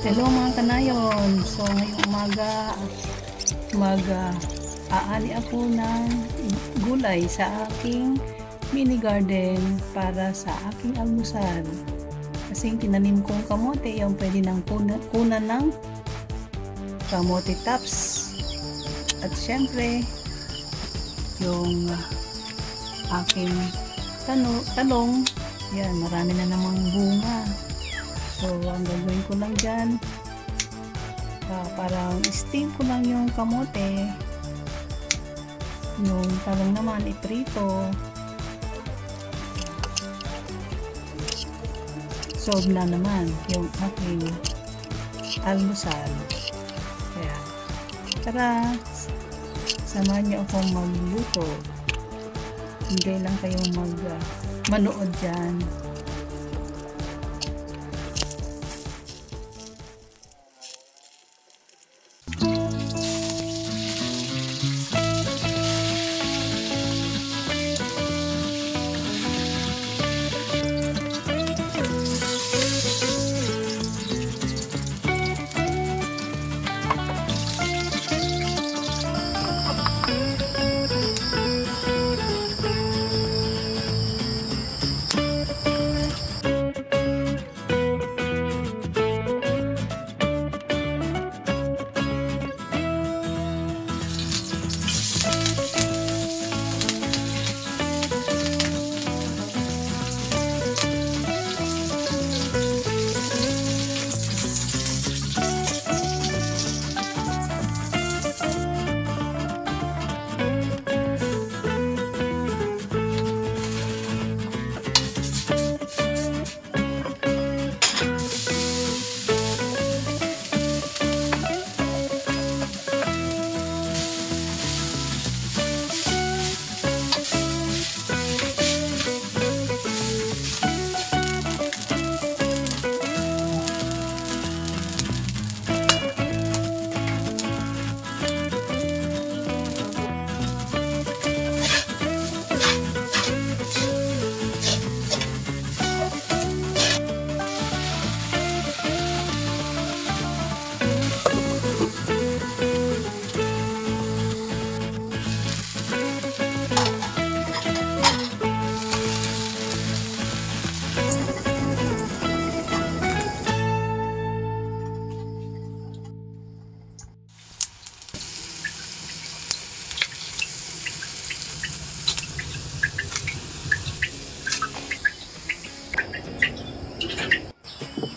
Hello mga kanayon. So ngayong umaga aani ako ng gulay sa aking mini garden para sa aking almusal. Kasi tinanim kong kamote, yung pwede nang kunan ng kamote tops. At syempre yung aking talong, yan, marami na namang bunga. So, ang gagawin ko lang dyan, parang steam ko lang yung kamote. Yung talong naman, iprito. Solve na naman yung aking almusal. Kaya, tara, samahan niyo akong magluto. Hindi lang kayong manood dyan.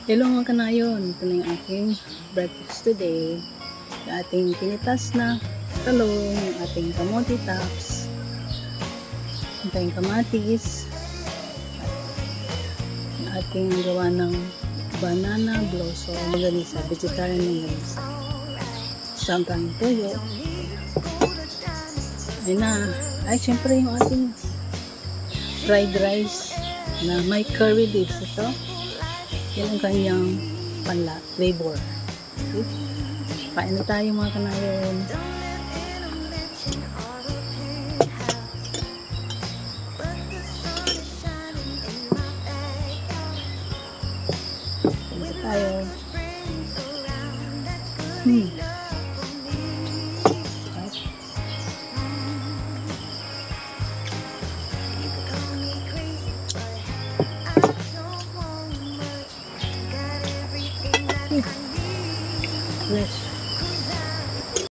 Hello mga kanayon, ito na yung aking breakfast today. Yung ating pinitas na talong, yung ating kamote tops, yung ating kamatis, yung ating gawa ng banana blossom, maganisa, vegetarian maganisa, isang tanging toyo. Ayun na, ay syempre yung ating fried rice na may curry leaves ito. Yan ang kanyang flavor. Okay? Kain na tayo mga kanayon. Kain na tayo. Yes.